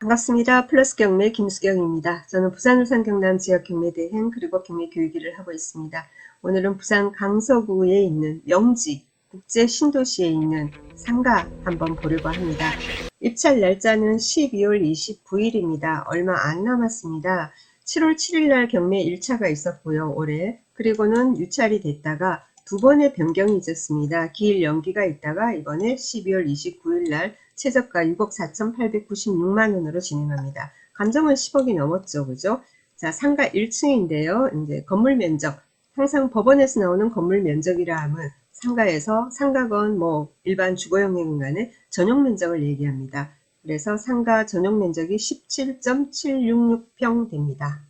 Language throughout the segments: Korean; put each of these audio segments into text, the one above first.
반갑습니다. 플러스 경매 김수경입니다. 저는 부산 울산 경남 지역 경매 대행 그리고 경매 교육일을 하고 있습니다. 오늘은 부산 강서구에 있는 명지 국제 신도시에 있는 상가 한번 보려고 합니다. 입찰 날짜는 12월 29일입니다. 얼마 안 남았습니다. 7월 7일 날 경매 1차가 있었고요. 올해. 그리고는 유찰이 됐다가 두 번의 변경이 있었습니다. 기일 연기가 있다가 이번에 12월 29일 날 최저가 6억 4,896만원으로 진행합니다. 감정은 10억이 넘었죠. 그죠? 자, 상가 1층인데요. 이제 건물 면적. 항상 법원에서 나오는 건물 면적이라 하면 상가에서 상가건 뭐 일반 주거용 간의 전용 면적을 얘기합니다. 그래서 상가 전용 면적이 17.766평 됩니다.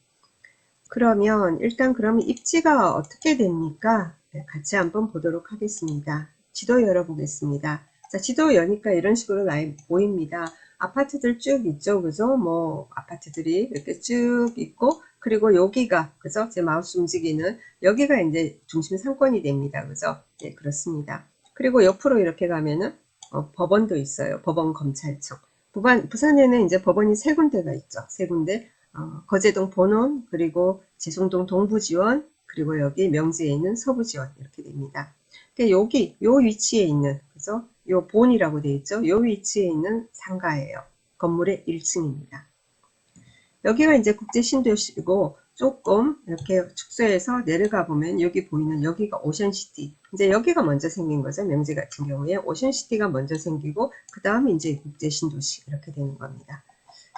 그러면 일단 그러면 입지가 어떻게 됩니까? 네, 같이 한번 보도록 하겠습니다. 지도 열어보겠습니다. 자, 지도 여니까 이런 식으로 많이 보입니다. 아파트들 쭉 있죠, 그죠? 뭐 아파트들이 이렇게 쭉 있고, 그리고 여기가 그죠? 제 마우스 움직이는 여기가 이제 중심 상권이 됩니다, 그죠? 네, 그렇습니다. 그리고 옆으로 이렇게 가면은 법원도 있어요. 법원 검찰청. 부산에는 이제 법원이 세 군데가 있죠. 세 군데. 거제동 본원, 그리고 지송동 동부지원, 그리고 여기 명지에 있는 서부지원 이렇게 됩니다. 그러니까 여기 요 위치에 있는 그죠? 요 본이라고 되어 있죠. 요 위치에 있는 상가예요. 건물의 1층입니다. 여기가 이제 국제 신도시고 조금 이렇게 축소해서 내려가 보면 여기 보이는 여기가 오션시티. 이제 여기가 먼저 생긴 거죠. 명지 같은 경우에 오션시티가 먼저 생기고 그 다음에 이제 국제 신도시 이렇게 되는 겁니다.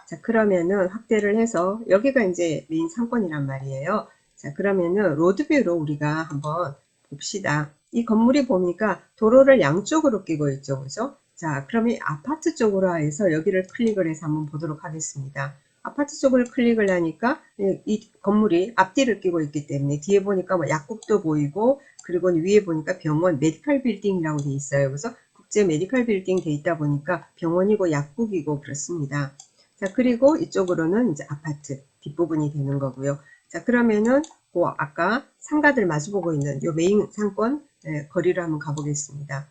자, 그러면은 확대를 해서 여기가 이제 메인 상권이란 말이에요. 자, 그러면은 로드뷰로 우리가 한번 봅시다. 이 건물이 보니까 도로를 양쪽으로 끼고 있죠. 그죠? 자, 그러면 아파트 쪽으로 해서 여기를 클릭을 해서 한번 보도록 하겠습니다. 아파트 쪽을 클릭을 하니까 이 건물이 앞뒤를 끼고 있기 때문에 뒤에 보니까 뭐 약국도 보이고 그리고 위에 보니까 병원 메디컬 빌딩이라고 돼 있어요. 그래서 국제 메디컬 빌딩 돼 있다 보니까 병원이고 약국이고 그렇습니다. 자, 그리고 이쪽으로는 이제 아파트 뒷부분이 되는 거고요. 자, 그러면은 그 아까 상가들 마주보고 있는 요 메인 상권 거리를 한번 가보겠습니다.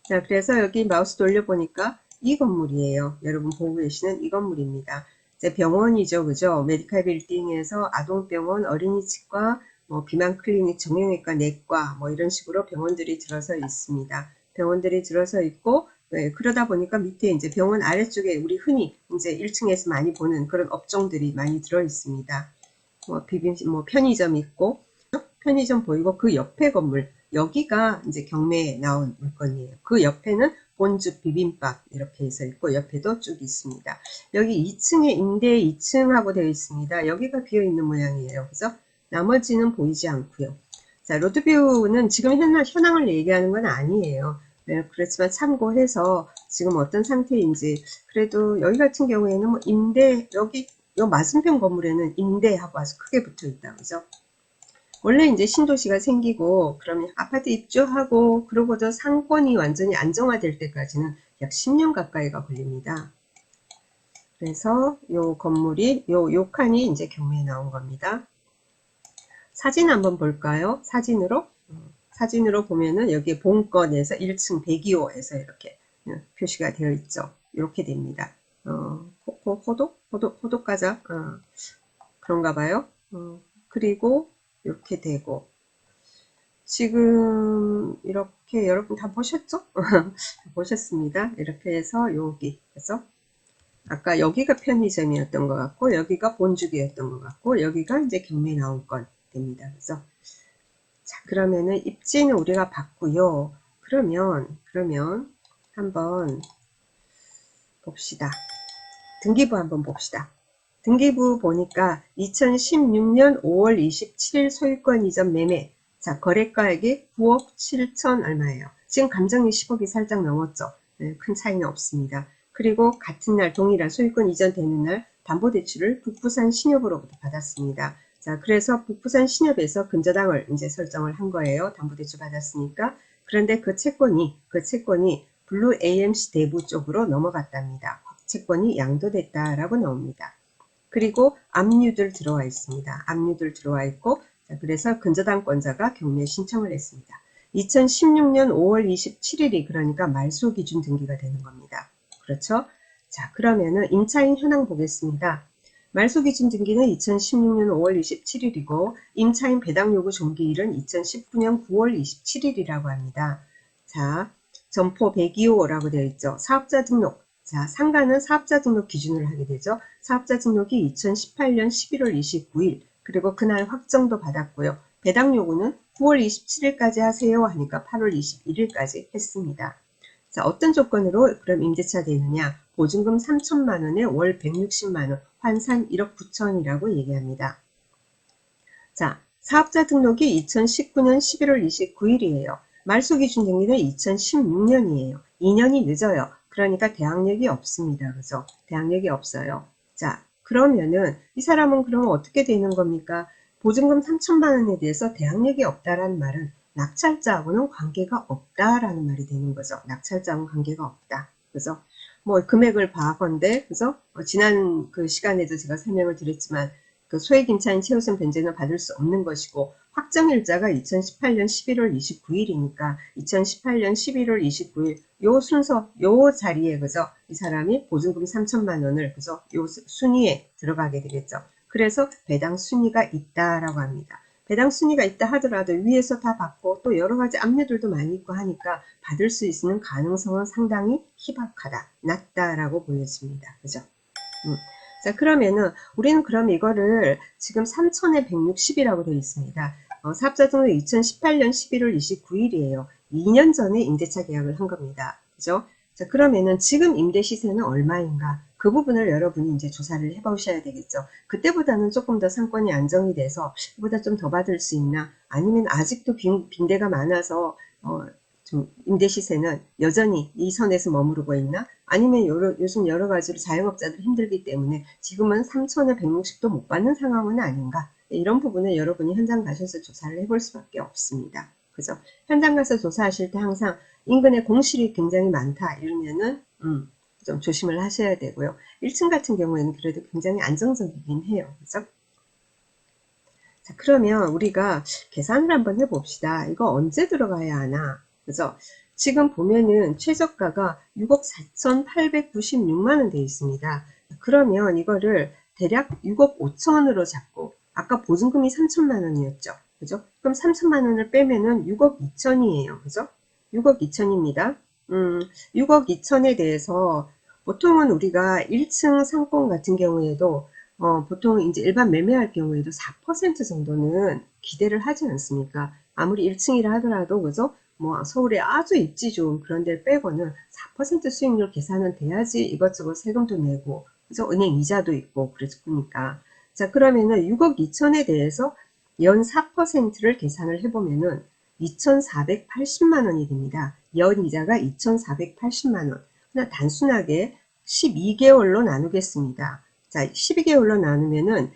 자, 그래서 여기 마우스 돌려보니까 이 건물이에요. 여러분 보고 계시는 이 건물입니다. 이제 병원이죠, 그죠? 메디컬 빌딩에서 아동병원, 어린이치과, 뭐 비만 클리닉, 정형외과, 내과, 뭐 이런 식으로 병원들이 들어서 있습니다. 병원들이 들어서 있고, 네, 그러다 보니까 밑에 이제 병원 아래쪽에 우리 흔히 이제 1층에서 많이 보는 그런 업종들이 많이 들어 있습니다. 뭐 뭐 편의점 있고, 편의점 보이고 그 옆에 건물 여기가 이제 경매에 나온 물건이에요. 그 옆에는 본죽 비빔밥 이렇게 해서 있고 옆에도 쭉 있습니다. 여기 2층에 임대 2층하고 되어 있습니다. 여기가 비어 있는 모양이에요. 그래서 나머지는 보이지 않고요. 자, 로드뷰는 지금 현황을 얘기하는 건 아니에요. 네, 그렇지만 참고해서 지금 어떤 상태인지 그래도 여기 같은 경우에는 뭐 임대 여기 요 맞은편 건물에는 임대하고 아주 크게 붙어 있다. 그죠? 원래 이제 신도시가 생기고 그러면 아파트 입주하고 그러고도 상권이 완전히 안정화될 때까지는 약 10년 가까이가 걸립니다. 그래서 요 건물이 요 칸이 이제 경매에 나온 겁니다. 사진 한번 볼까요? 사진으로 보면은 여기 본건에서 1층 102호에서 이렇게 표시가 되어 있죠. 이렇게 됩니다. 호독가자 그런가 봐요. 그리고 이렇게 되고 지금 이렇게 여러분 다 보셨죠? 보셨습니다. 이렇게 해서 여기 그래서 아까 여기가 편의점이었던 것 같고 여기가 본죽이었던 것 같고 여기가 이제 경매 나온 건 됩니다. 그래서 자, 그러면은 입지는 우리가 봤고요. 그러면 한번 봅시다. 등기부 한번 봅시다. 등기부 보니까 2016년 5월 27일 소유권 이전 매매. 자, 거래가액이 9억 7천 얼마예요. 지금 감정이 10억이 살짝 넘었죠. 네, 큰 차이는 없습니다. 그리고 같은 날 동일한 소유권 이전되는 날 담보대출을 북부산 신협으로부터 받았습니다. 자, 그래서 북부산 신협에서 근저당을 이제 설정을 한 거예요. 담보대출 받았으니까. 그런데 그 채권이 블루 AMC 대부 쪽으로 넘어갔답니다. 채권이 양도됐다라고 나옵니다. 그리고 압류들 들어와 있습니다. 압류들 들어와 있고 그래서 근저당권자가 경매 신청을 했습니다. 2016년 5월 27일이 그러니까 말소 기준 등기가 되는 겁니다. 그렇죠? 자, 그러면은 임차인 현황 보겠습니다. 말소기준 등기는 2016년 5월 27일이고 임차인 배당 요구 종기일은 2019년 9월 27일이라고 합니다. 자, 점포 102호라고 되어 있죠. 사업자 등록. 자, 상가는 사업자 등록 기준으로 하게 되죠. 사업자 등록이 2018년 11월 29일, 그리고 그날 확정도 받았고요. 배당 요구는 9월 27일까지 하세요 하니까 8월 21일까지 했습니다. 자, 어떤 조건으로 그럼 임대차 되느냐? 보증금 3천만 원에 월 160만 원, 환산 1억 9천이라고 얘기합니다. 자, 사업자 등록이 2019년 11월 29일이에요. 말소기준 등기는 2016년이에요. 2년이 늦어요. 그러니까 대항력이 없습니다. 그죠? 대항력이 없어요. 자, 그러면은 이 사람은 그러면 어떻게 되는 겁니까? 보증금 3천만 원에 대해서 대항력이 없다라는 말은 낙찰자하고는 관계가 없다라는 말이 되는 거죠. 낙찰자하고는 관계가 없다. 그죠? 뭐 금액을 봐건데, 그죠? 지난 그 시간에도 제가 설명을 드렸지만 그 소액임차인 최우선 변제는 받을 수 없는 것이고 확정일자가 2018년 11월 29일이니까 2018년 11월 29일 요 순서 요 자리에 그죠 이 사람이 보증금 3천만 원을 그죠 요 순위에 들어가게 되겠죠. 그래서 배당 순위가 있다라고 합니다. 배당 순위가 있다 하더라도 위에서 다 받고 또 여러 가지 압류들도 많이 있고 하니까 받을 수 있는 가능성은 상당히 희박하다, 낮다라고 보여집니다. 그죠? 자, 그러면은 우리는 그럼 이거를 지금 3천에 160이라고 되어 있습니다. 사업자 등록 2018년 11월 29일이에요. 2년 전에 임대차 계약을 한 겁니다. 그죠? 자, 그러면은 지금 임대 시세는 얼마인가? 그 부분을 여러분이 이제 조사를 해보셔야 되겠죠. 그때보다는 조금 더 상권이 안정이 돼서 이보다 좀 더 받을 수 있나? 아니면 아직도 빈대가 많아서 좀 임대 시세는 여전히 이 선에서 머무르고 있나? 아니면 요즘 여러 가지로 자영업자들 힘들기 때문에 지금은 3천에 160도 못 받는 상황은 아닌가? 이런 부분을 여러분이 현장 가셔서 조사를 해볼 수밖에 없습니다. 그죠? 현장 가서 조사하실 때 항상 인근에 공실이 굉장히 많다 이러면은 좀 조심을 하셔야 되고요. 1층 같은 경우에는 그래도 굉장히 안정적이긴 해요. 그죠? 자, 그러면 우리가 계산을 한번 해봅시다. 이거 언제 들어가야 하나? 그죠? 지금 보면은 최저가가 6억 4,896만원 되어 있습니다. 그러면 이거를 대략 6억 5천으로 잡고, 아까 보증금이 3천만 원이었죠. 그죠? 그럼 3천만 원을 빼면은 6억 2천이에요. 그죠? 6억 2천입니다. 6억 2천에 대해서 보통은 우리가 1층 상권 같은 경우에도 보통 이제 일반 매매할 경우에도 4% 정도는 기대를 하지 않습니까? 아무리 1층이라 하더라도, 그죠? 뭐, 서울에 아주 입지 좋은 그런 데를 빼고는 4% 수익률 계산은 돼야지 이것저것 세금도 내고, 그죠? 은행 이자도 있고, 그러니까. 자, 그러면은 6억 2천에 대해서 연 4%를 계산을 해보면은 2,480만 원이 됩니다. 연 이자가 2,480만 원. 그냥 단순하게 12개월로 나누겠습니다. 자, 12개월로 나누면은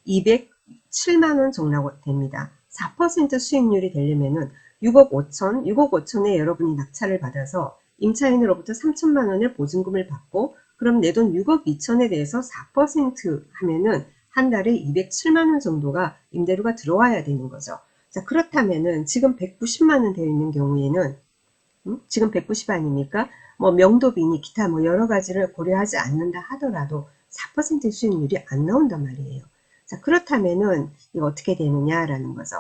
207만원 정도 됩니다. 4% 수익률이 되려면은 6억 5천, 6억 5천에 여러분이 낙찰을 받아서 임차인으로부터 3천만 원의 보증금을 받고 그럼 내 돈 6억 2천에 대해서 4% 하면은 한 달에 207만 원 정도가 임대료가 들어와야 되는 거죠. 자, 그렇다면은 지금 190만 원 되어 있는 경우에는 지금 190 아닙니까? 뭐 명도비니 기타 뭐 여러 가지를 고려하지 않는다 하더라도 4% 수익률이 안 나온단 말이에요. 자, 그렇다면은 이거 어떻게 되느냐라는 거죠.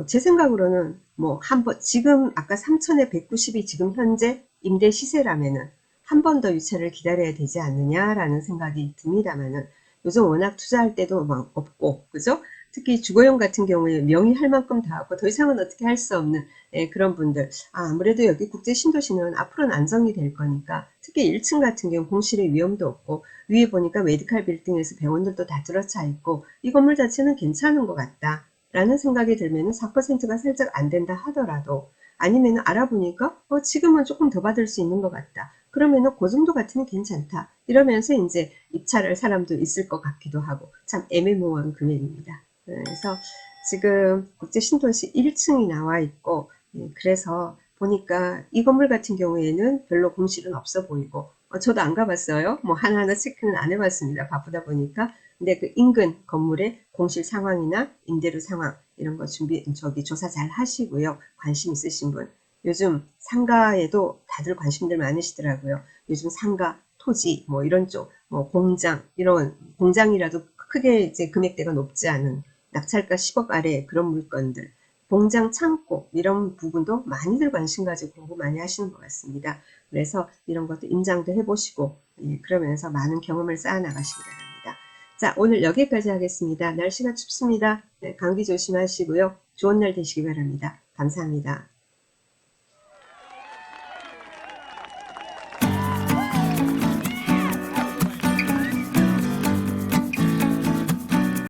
제 생각으로는 뭐 한번 지금 아까 3천에 190이 지금 현재 임대 시세라면은 한 번 더 유찰을 기다려야 되지 않느냐라는 생각이 듭니다만은 요즘 워낙 투자할 때도 막 없고 그죠? 특히 주거용 같은 경우에 명의 할 만큼 다 하고 더 이상은 어떻게 할 수 없는 그런 분들 아무래도 여기 국제 신도시는 앞으로는 안정이 될 거니까 특히 1층 같은 경우 공실의 위험도 없고 위에 보니까 메디칼 빌딩에서 병원들도 다 들어차 있고 이 건물 자체는 괜찮은 것 같다 라는 생각이 들면 4%가 살짝 안 된다 하더라도 아니면 알아보니까 지금은 조금 더 받을 수 있는 것 같다 그러면은 그 정도 같으면 괜찮다 이러면서 이제 입찰할 사람도 있을 것 같기도 하고 참 애매모호한 금액입니다. 그래서 지금 국제 신도시 1층이 나와 있고 그래서 보니까 이 건물 같은 경우에는 별로 공실은 없어 보이고 저도 안 가봤어요. 뭐 하나하나 체크는 안 해봤습니다. 바쁘다 보니까. 근데 그 인근 건물의 공실 상황이나 임대료 상황 이런 거 조사 잘 하시고요. 관심 있으신 분. 요즘 상가에도 다들 관심들 많으시더라고요. 요즘 상가 토지, 뭐 이런 쪽, 뭐 공장, 이런 공장이라도 크게 이제 금액대가 높지 않은 낙찰가 10억 아래 그런 물건들, 공장 창고 이런 부분도 많이들 관심 가지고 공부 많이 하시는 것 같습니다. 그래서 이런 것도 임장도 해보시고 그러면서 많은 경험을 쌓아 나가시기 바랍니다. 자, 오늘 여기까지 하겠습니다. 날씨가 춥습니다. 네, 감기 조심하시고요. 좋은 날 되시기 바랍니다. 감사합니다.